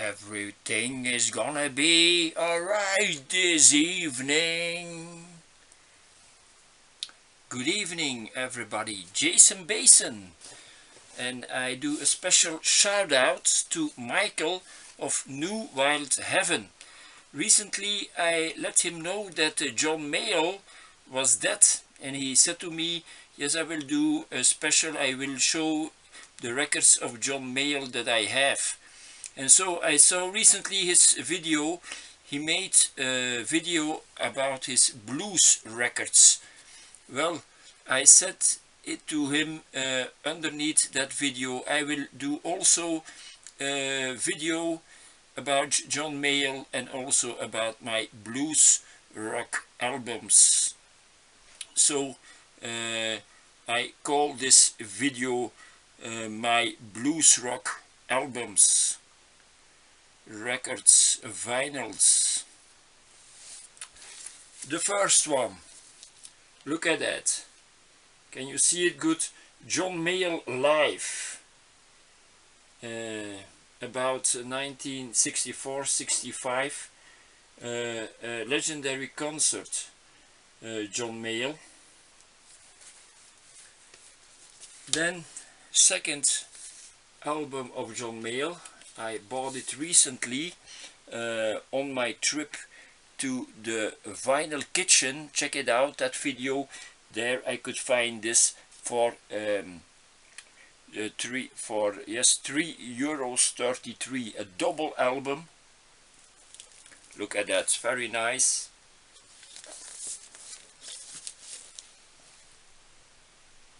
Everything is gonna be alright this evening. Good evening everybody, Jason Basin, and I do a special shout out to Michael of New Wild Heaven. Recently I let him know that John Mayall was dead, and he said to me, yes, I will do a special, I will show the records of John Mayall that I have. And so I saw recently his video. He made a video about his blues records. Well, I said it to him underneath that video, I will do also a video about John Mayall and also about my blues rock albums. So I call this video my blues rock albums. Records, vinyls. The first one, look at that. Can you see it good? John Mayall live, about 1964-65, a legendary concert, John Mayall. Then second album of John Mayall, I bought it recently on my trip to the Vinyl Kitchen. Check it out, that video. There I could find this for €3.33, a double album. Look at that, very nice.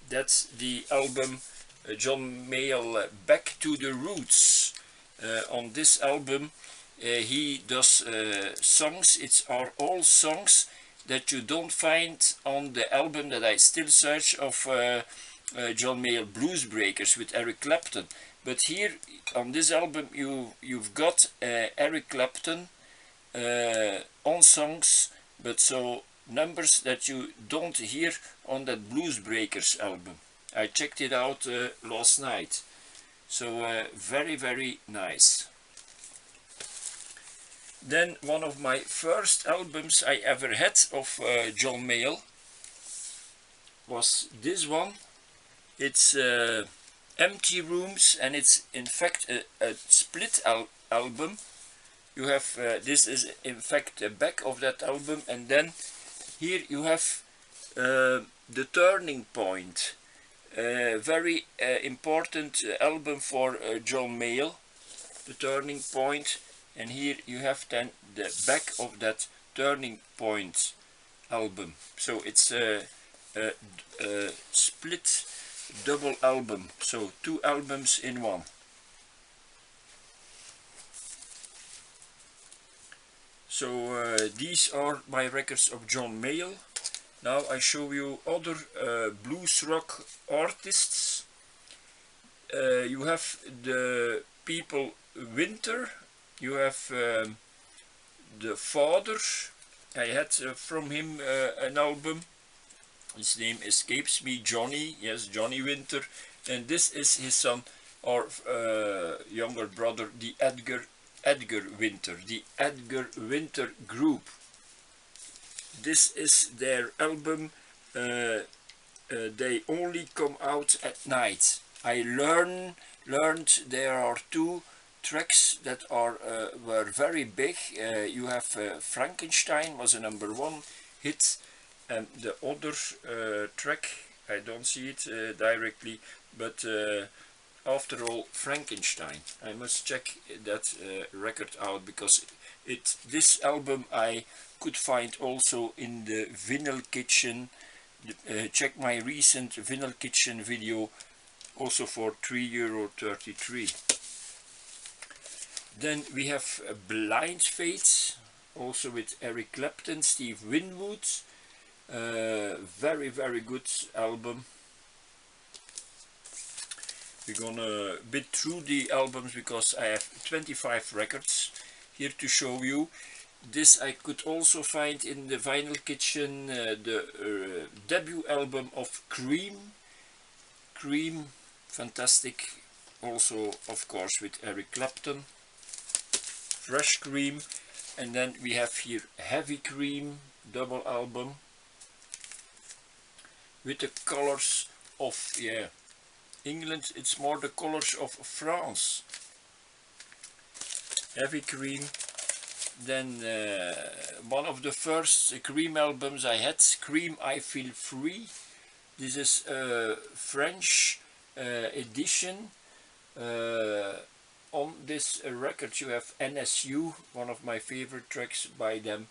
That's the album John Mayall, Back to the Roots. On this album he does songs. It's are all songs that you don't find on the album that I still search of John Mayall Blues Breakers with Eric Clapton. But here on this album you've got Eric Clapton on songs, but so numbers that you don't hear on that Blues Breakers album. I checked it out last night. So very, very nice. Then one of my first albums I ever had of John Mayall was this one. It's Empty Rooms, and it's in fact a split album. You have this is in fact the back of that album, and then here you have the Turning Point. Very important album for John Mayall, the Turning Point, and here you have then the back of that Turning Point album. So it's a split double album, so two albums in one. So these are my records of John Mayall. Now I show you other blues rock artists. You have the people Winter, you have the Father. I had from him an album. His name escapes me, Johnny, yes, Johnny Winter. And this is his son or younger brother, the Edgar Winter, the Edgar Winter Group. This is their album. They only come out at night. I learned there are two tracks that are were very big. You have Frankenstein was a #1 hit, and the other track, I don't see it directly, but after all, Frankenstein. I must check that record out, because this album I could find also in the Vinyl Kitchen. Check my recent Vinyl Kitchen video, also for €3.33. Then we have Blind Faith, also with Eric Clapton, Steve Winwood. Very, very good album. We're gonna bit through the albums because I have 25 records here to show you. This I could also find in the Vinyl Kitchen, the debut album of Cream. Cream, fantastic, also of course with Eric Clapton. Fresh Cream, and then we have here Heavy Cream double album with the colors of, yeah, England. It's more the colors of France. Heavy Cream. Then one of the first Cream albums I had, Cream I Feel Free. This is a French edition. On this record you have NSU, one of my favorite tracks by them,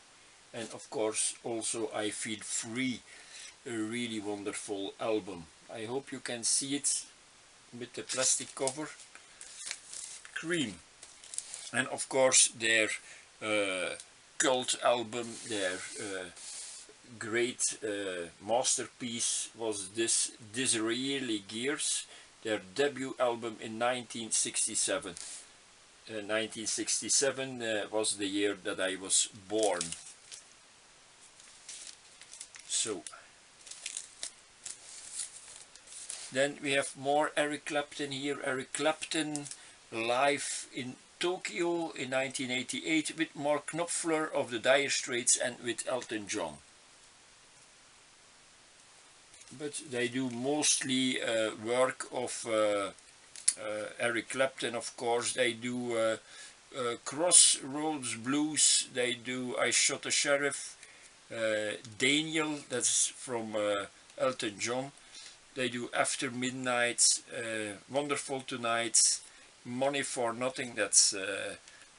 and of course also I Feel Free, a really wonderful album. I hope you can see it with the plastic cover. Cream. And of course their cult album, their great masterpiece was this Disraeli Gears, their debut album in 1967. 1967 was the year that I was born. So then we have more Eric Clapton here. Eric Clapton live in Tokyo in 1988 with Mark Knopfler of the Dire Straits and with Elton John. But they do mostly work of Eric Clapton, of course. They do Crossroads Blues, they do I Shot a Sheriff, Daniel, that's from Elton John. They do After Midnight, Wonderful Tonight, Money for Nothing, that's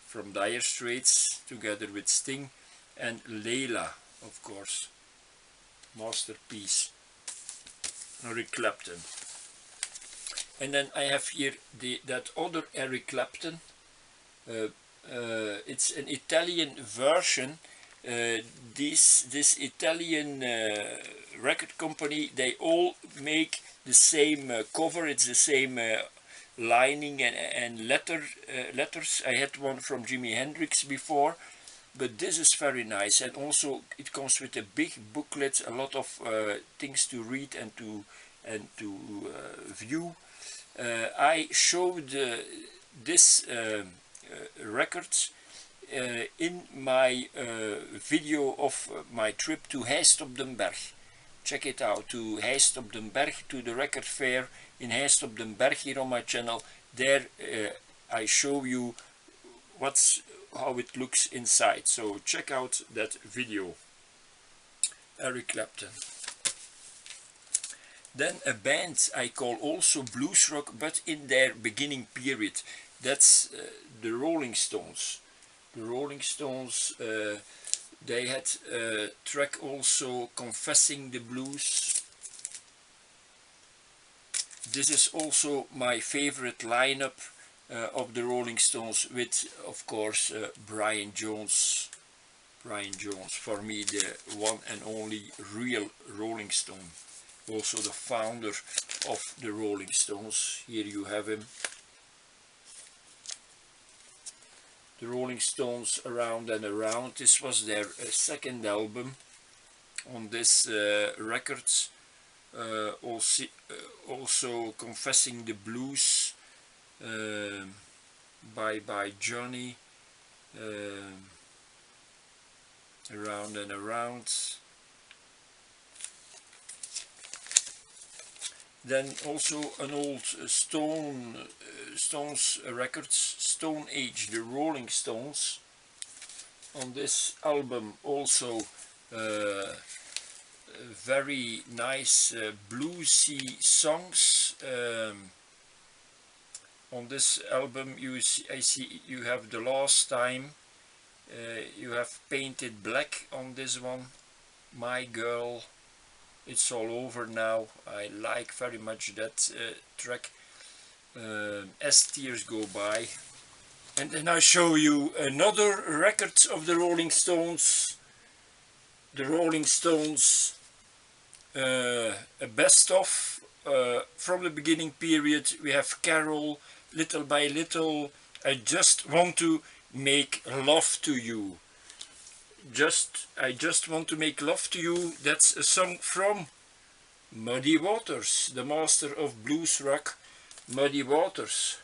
from Dire Straits together with Sting, and Layla, of course, masterpiece, Eric Clapton. And then I have here that other Eric Clapton. It's an Italian version. This Italian record company, they all make the same cover. It's the same lining and letters. I had one from Jimi Hendrix before, but this is very nice, and also it comes with a big booklet, a lot of things to read and to view. I showed this records in my video of my trip to Heist op den Berg. Check it out, to Heist op den Berg, to the record fair in Heist op den Berg here on my channel. There I show you how it looks inside, so check out that video. Eric Clapton. Then a band I call also blues rock, but in their beginning period. That's the Rolling Stones. The Rolling Stones, they had a track also, Confessing the Blues. This is also my favorite lineup of the Rolling Stones, with of course Brian Jones. Brian Jones, for me the one and only real Rolling Stone. Also the founder of the Rolling Stones. Here you have him. The Rolling Stones, Around and Around. This was their second album on this records. Also Confessing the Blues, Bye Bye Johnny, Around and Around. Then also an old Stones records, Stone Age, the Rolling Stones. On this album also very nice bluesy songs. On this album I see you have The Last Time, you have Painted Black on this one, My Girl, It's All Over Now. I like very much that track. As Tears Go By. And then I show you another record of the Rolling Stones. The Rolling Stones, a best of from the beginning period. We have Carol, Little by Little, I Just Want to Make Love to You. I Just Want to Make Love to You, that's a song from Muddy Waters, the master of blues rock, Muddy Waters.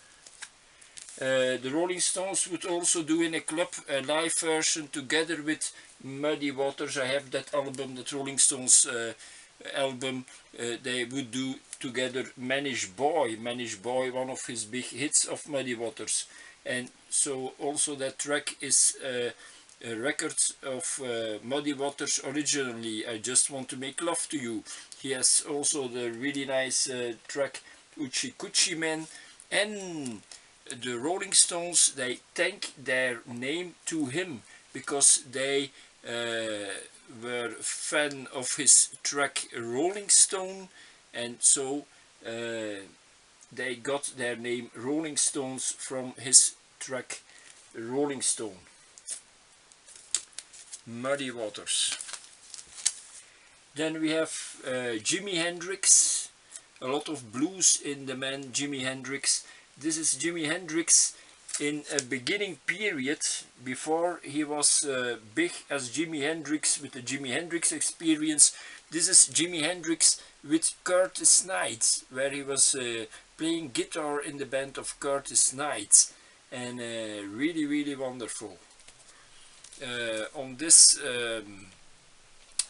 The Rolling Stones would also do in a club a live version together with Muddy Waters. I have that album, that Rolling Stones album. They would do together Manish Boy, one of his big hits of Muddy Waters. And so also that track is a record of Muddy Waters originally, I Just Want to Make Love to You. He has also the really nice track Uchi Coochie Man. And the Rolling Stones, they thank their name to him because they were fan of his track Rolling Stone, and so they got their name Rolling Stones from his track Rolling Stone. Muddy Waters. Then we have Jimi Hendrix, a lot of blues in the man Jimi Hendrix. This is Jimi Hendrix in a beginning period before he was big as Jimi Hendrix with the Jimi Hendrix Experience. This is Jimi Hendrix with Curtis Knight, where he was playing guitar in the band of Curtis Knight, and really wonderful. On this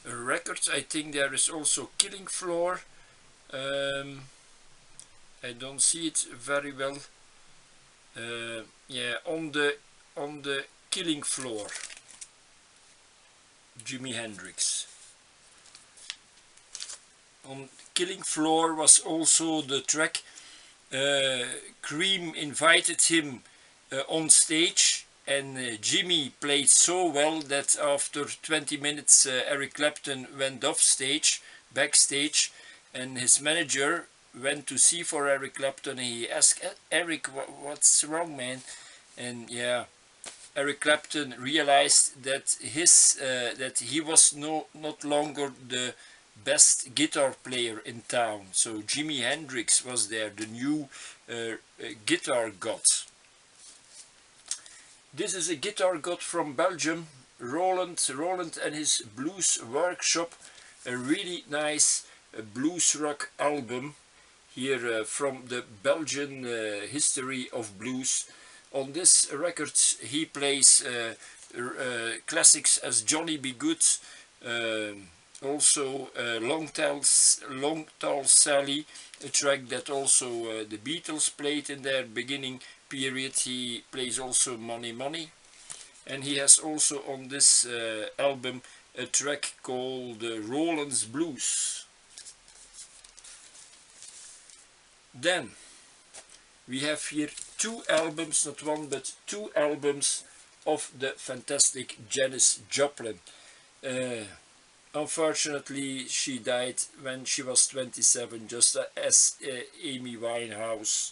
record I think there is also Killing Floor. I don't see it very well. Yeah, on the Killing Floor, Jimi Hendrix. On Killing Floor was also the track Cream invited him on stage, and Jimmy played so well that after 20 minutes Eric Clapton went off stage, backstage, and his manager went to see for Eric Clapton. He asked Eric, what's wrong, man? And yeah, Eric Clapton realized that that he was not longer the best guitar player in town. So Jimi Hendrix was there, the new guitar god. This is a guitar god from Belgium, Roland and his Blues Workshop, a really nice Bluesrock album here from the Belgian history of blues. On this record he plays classics as Johnny B. Good, also Long Tall Sally, a track that also the Beatles played in their beginning period. He plays also Money Money, and he has also on this album a track called Roland's Blues. Then we have here two albums, not one but two albums of the fantastic Janis Joplin. Unfortunately she died when she was 27, just as Amy Winehouse.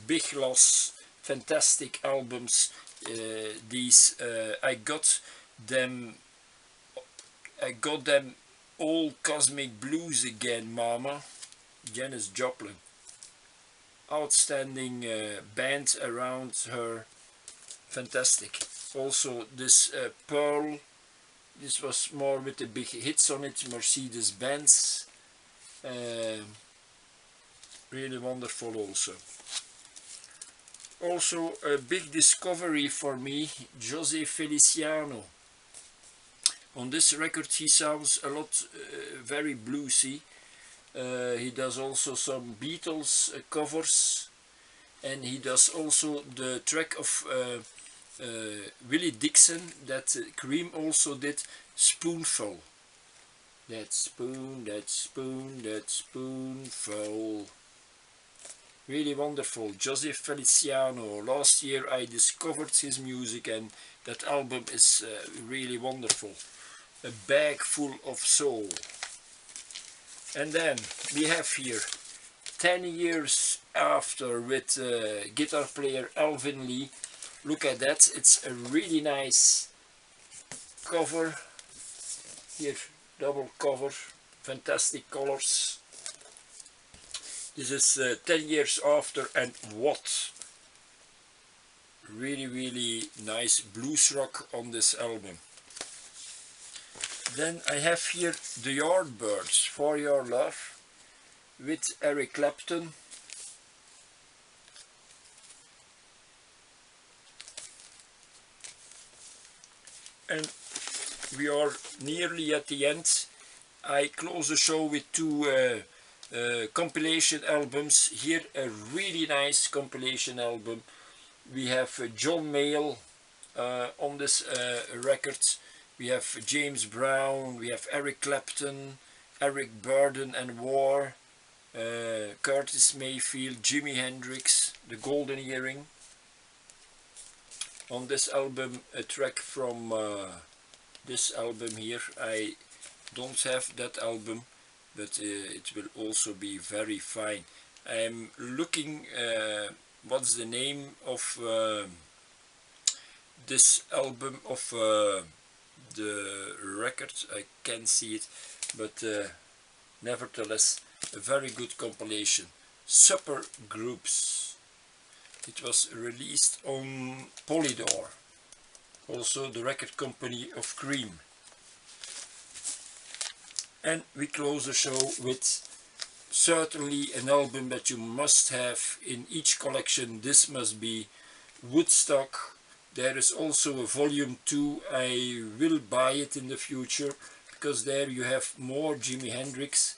Big loss, fantastic albums. These I got them all cosmic blues again, mama. Janis Joplin. Outstanding band around her, fantastic. Also this Pearl, this was more with the big hits on it, Mercedes-Benz, really wonderful also. Also a big discovery for me, José Feliciano. On this record he sounds a lot very bluesy. He does also some Beatles covers, and he does also the track of Willie Dixon that Cream also did, Spoonful. That spoon, that spoon, that spoonful. Really wonderful. José Feliciano. Last year I discovered his music, and that album is really wonderful. A bag full of soul. And then we have here 10 years after with guitar player Alvin Lee. Look at that, it's a really nice cover. Here, double cover, fantastic colors. This is 10 years after, and what? Really nice blues rock on this album. Then I have here the Yardbirds, For Your Love, with Eric Clapton. And we are nearly at the end. I close the show with two compilation albums. Here a really nice compilation album. We have John Mayall on this record. We have James Brown, we have Eric Clapton, Eric Burden and War, Curtis Mayfield, Jimi Hendrix, The Golden Earring. On this album, a track from this album here. I don't have that album, but it will also be very fine. I'm looking what's the name of this album of the record. I can't see it, but nevertheless a very good compilation. Super Groups. It was released on Polydor, also the record company of Cream. And we close the show with certainly an album that you must have in each collection. This must be Woodstock. There is also a volume 2. I will buy it in the future, because there you have more Jimi Hendrix.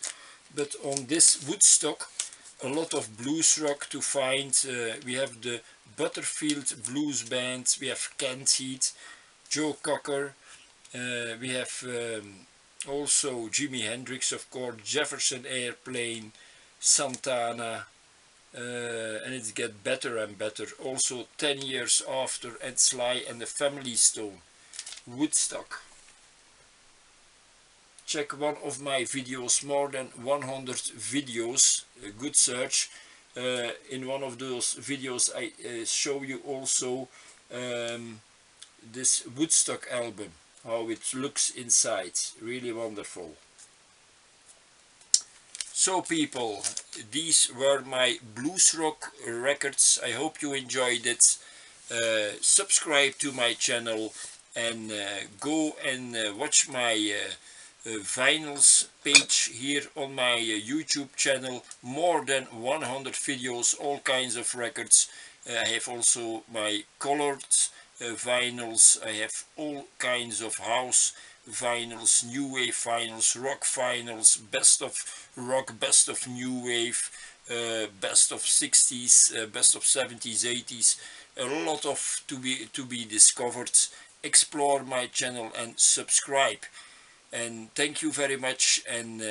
But on this Woodstock, a lot of blues rock to find. We have the Butterfield Blues Band, we have Kent Heat, Joe Cocker, we have also Jimi Hendrix, of course, Jefferson Airplane, Santana, and it gets better and better. Also 10 Years After and Sly and the Family Stone. Woodstock. Check one of my videos, more than 100 videos, a good search. In one of those videos I show you also this Woodstock album, how it looks inside, really wonderful. So people, these were my Bluesrock records. I hope you enjoyed it. Subscribe to my channel and go and watch my vinyls page here on my YouTube channel. More than 100 videos, all kinds of records. I have also my colored vinyls. I have all kinds of house vinyls, new wave vinyls, rock vinyls, best of rock, best of new wave, best of 60s, best of 70s, 80s. A lot of to be discovered. Explore my channel and subscribe. And thank you very much, and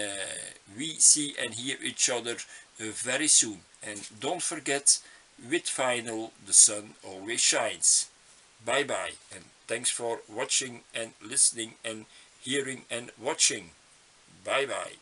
we see and hear each other very soon. And don't forget, with vinyl the sun always shines. Bye bye, and thanks for watching and listening and hearing and watching. Bye bye.